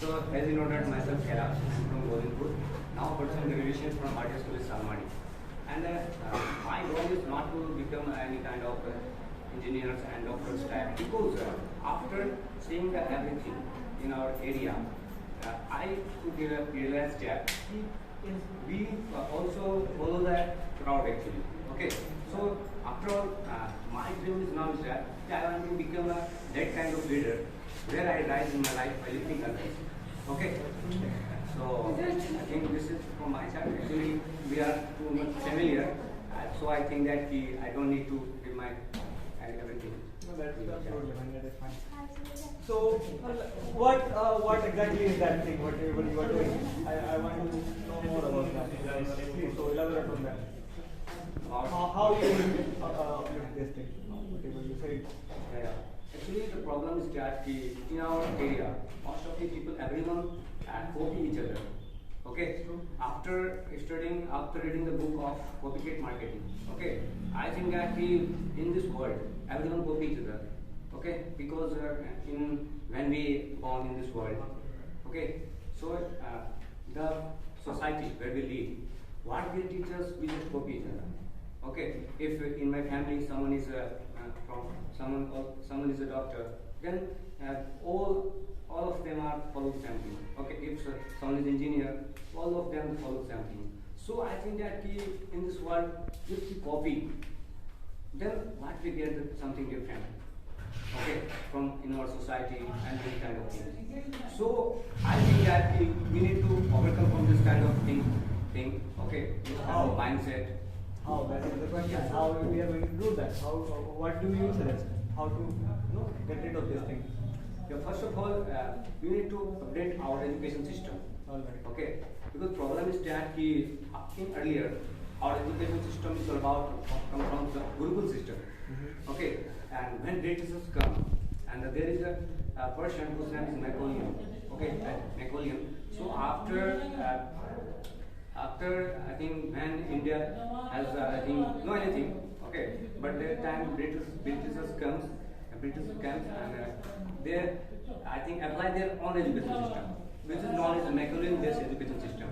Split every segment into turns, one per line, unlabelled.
So, as you know that myself, Kailash, I'm from Govinpur, now pursuing graduation from Bharatiya School Salmani. And my goal is not to become any kind of engineers and doctors type, because after seeing everything in our area, I could realize that we also follow that crowd actually. Okay, so after all, my dream is now is that I want to become that kind of leader where I rise in my life by lifting others. Okay, so I think this is from my side. Actually, we are too much familiar, so I think that I don't need to give my everything.
No, that's absolutely fine. That is fine. So, what exactly is that thing? What you are doing? I want to know more about that. Please, so elaborate on that. How you will uplift this thing? Whatever you said.
Yeah. Actually, the problem is that in our area, most of the people, everyone copy each other. Okay. After reading the book of copycat marketing, okay, I think that in this world, everyone copy each other. Okay, because when we born in this world, okay, so the society where we live, what they teach us, we just copy each other. Okay, if in my family someone is someone is a doctor, then all of them are follow the same thing. Okay, if someone is engineer, all of them follow the same thing. So I think that in this world, if we copy, then what we get something different. Okay, from in our society and this kind of things. So I think that we need to overcome from this kind of thing. Okay, this kind of mindset.
How? That is the question. How we are going to do that? What do you suggest? How to get rid of this thing?
Yeah, first of all, we need to update our education system.
All right.
Okay, because problem is that in earlier our education system is all about come from the Gurukul system. Okay, and when Britishers come, and there is a person whose name is Napoleon. Okay, Napoleon. So after I think when India has I think no anything. Okay, but that time Britishers comes and they I think apply their own education system, which is known as the Napoleon-based education system.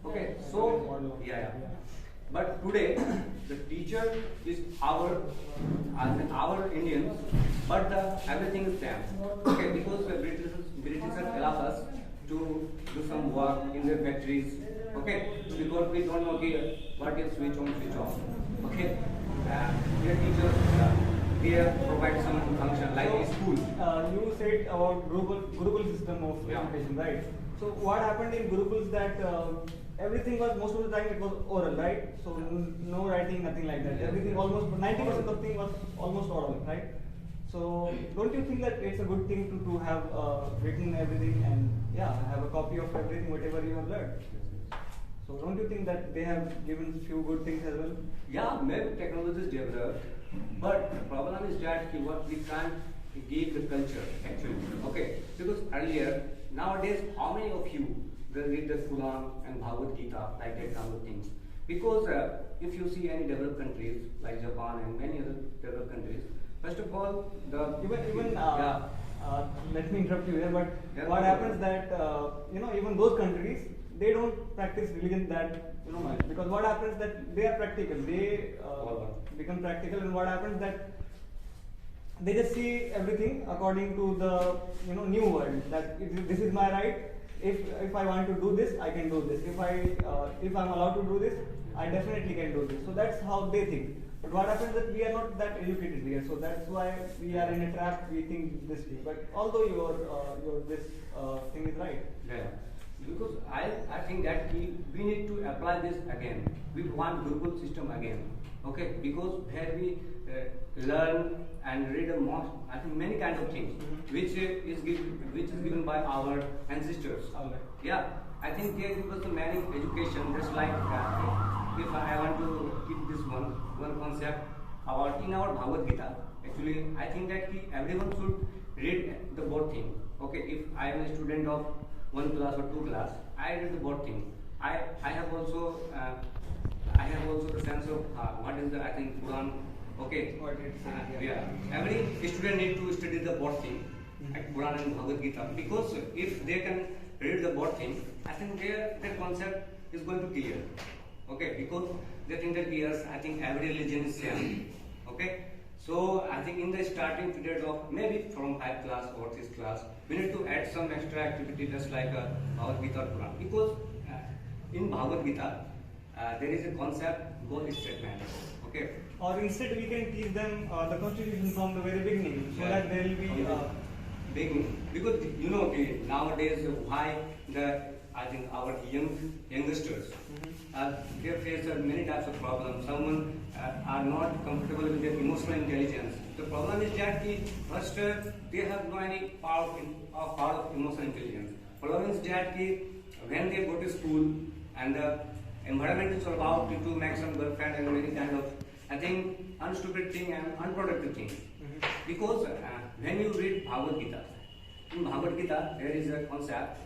Okay, so yeah. But today, the teacher is our Indians, but everything is them. Okay, because the Britishers allow us to do some work in their factories. Okay, because we don't know what is switch on, switch off. Okay, their teachers they provide some function like a school.
You said about Gurukul system of education, right? So what happened in Gurukuls that everything was most of the time it was oral, right? So no writing, nothing like that. Everything almost 90% of thing was almost oral, right? So don't you think that it's a good thing to have written everything and have a copy of everything whatever you have learned? So don't you think that they have given few good things as well?
Yeah, maybe technology is developed, but the problem is that what we can't give the culture actually. Okay, because earlier, nowadays, how many of you read the Quran and Bhagavad Gita like that kind of things? Because if you see any developed countries like Japan and many other developed countries, first of all,
let me interrupt you here, but what happens that even those countries they don't practice religion that much, because what happens that they are practical, they become practical, and what happens that they just see everything according to the new world, that this is my right. If I want to do this, I can do this. If I'm allowed to do this, I definitely can do this. So that's how they think. But what happens that we are not that educated here, so that's why we are in a trap. We think this way. But although your this thing is right.
Yeah. Because I think that we need to apply this again. We want Gurukul system again. Okay, because where we learn and read the most, I think many kind of things, which is given by our ancestors. Yeah, I think they give us a many education. Just like if I want to keep this one concept about in our Bhagavad Gita. Actually, I think that everyone should read the both thing. Okay, if I am a student of 1 class or 2 class, I read the both thing. I have also the sense of what is the I think Quran. Okay. Every student need to study the both thing, like Quran and Bhagavad Gita, because if they can read the board thing, I think their concept is going to clear. Okay, because they think that yes, I think every religion is same. Okay, so I think in the starting period of maybe from 5th class or 6th class, we need to add some extra activity just like Bhagavad Gita or Quran, because in Bhagavad Gita there is a concept goal statement. Okay.
Or instead we can teach them the constitution from the very beginning, so
Yeah.
that they will be.
Beginning, because you know nowadays why I think our youngsters they face many types of problems. Someone are not comfortable with their emotional intelligence. The problem is that first they have no any part of emotional intelligence. Problem is that when they go to school and the environment is allowed to make some girlfriend and many kind of I think unstupid thing and unproductive thing. Because when you read Bhagavad Gita, in Bhagavad Gita there is a concept,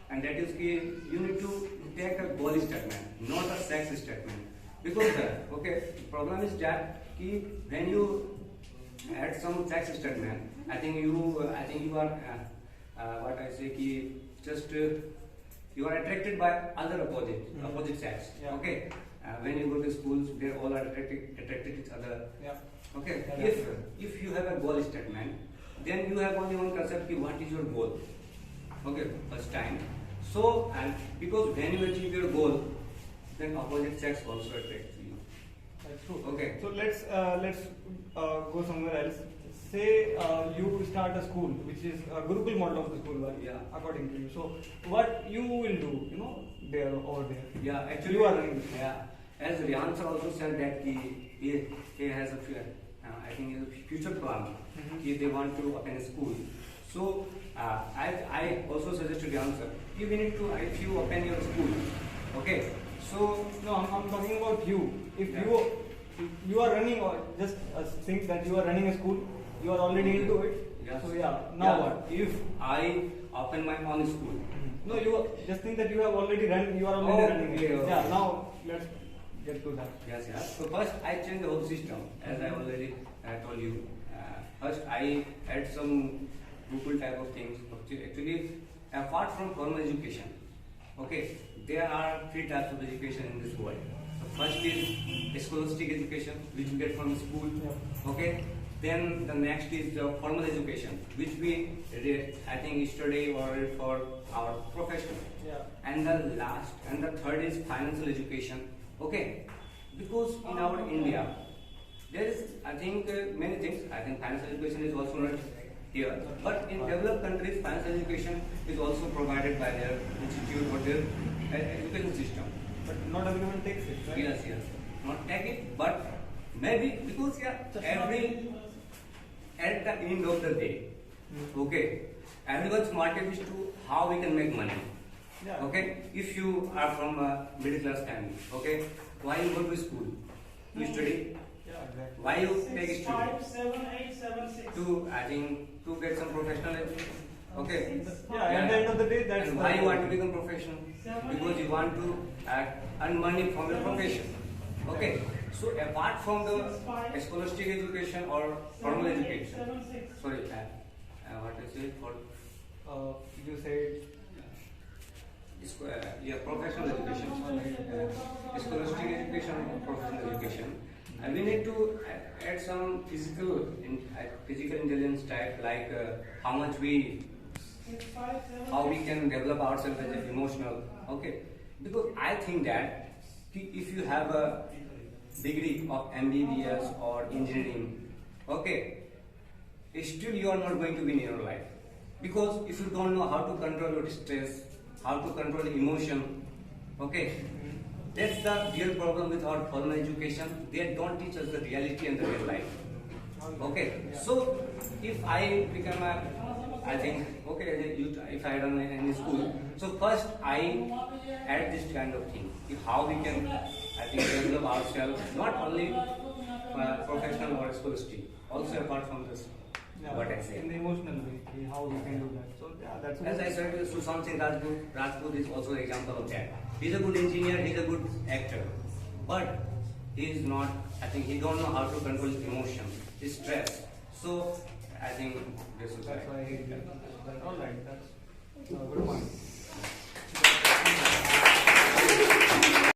and that is you need to take a goal statement, not a sex statement. Because okay, the problem is that when you add some sex statement, I think you are what I say just you are attracted by other opposite sex.
Yeah.
Okay, when you go to schools, they all are attracted each other.
Yeah.
Okay,
Yeah,
if you have a goal statement, then you have only one concept: what is your goal? Okay, first time. So, and because when you achieve your goal, then opposite sex also attracts you.
That's true.
Okay.
So let's go somewhere else. Say you start a school, which is a Gurukul model of the school, right?
Yeah.
According to you. So what you will do, there over there?
Yeah, actually,
you are running.
Yeah, as Rihan sir also said that he has a I think a future plan. They want to open a school. So I also suggest to Rihan sir, we need to if you open your school, okay. So
No, I'm talking about you. If
Yeah.
you are running, or just think that you are running a school, you are already into it.
Yes.
So now
Yeah,
what?
if I open my own school,
No, you just think that you have already run. You are already running it.
Okay.
Yeah. Now let's get to that.
yes. So first I changed the whole system, as I already told you. First I had some Google type of things. Actually, apart from formal education, okay, there are 3 types of education in this world. The first is scholastic education, which you get from school.
Yeah.
Okay. Then the next is the formal education, which we I think study or read for our profession.
Yeah.
And the third is financial education. Okay, because in our India there is I think many things. I think financial education is also not here, but in developed countries financial education is also provided by their institute or their education system.
But not everyone takes it, right?
Yes, not take it, but maybe because at the end of the day, okay, everyone's motive is to how we can make money.
Yeah.
Okay, if you are from a middle class family, okay, why you go to school? To study?
Yeah, exactly.
Why you take
5,
study?
7, 8, 7, 6.
To get some professional education. Okay.
Yeah, at the end of the day, that's
And why you want to become professional? Because you want to earn money from your profession. Okay. So apart from the scholastic education or formal education,
7, 6.
sorry, what is it for?
You said
Professional education, scholastic education or professional education. And we need to add some physical intelligence type, like how much how we can develop ourselves as an emotional. Okay, because I think that if you have a degree of MBBS or engineering, okay, still you are not going to win in your life, because if you don't know how to control your stress, how to control emotion, okay, that's the real problem with our formal education. They don't teach us the reality and the real life. Okay, so if I become I think, okay, if I run any school, so first I add this kind of thing, how we can, I think, develop ourselves, not only professional or scholastic, also apart from this, what I say.
in the emotional way, how we can do that. So yeah, that's
As I said, Sushant Singh Rajput is also an example of that. He's a good engineer, he's a good actor, but he is not, I think he don't know how to control his emotion, his stress. So I think this is
That's
right.
why he did that. All right, that's Good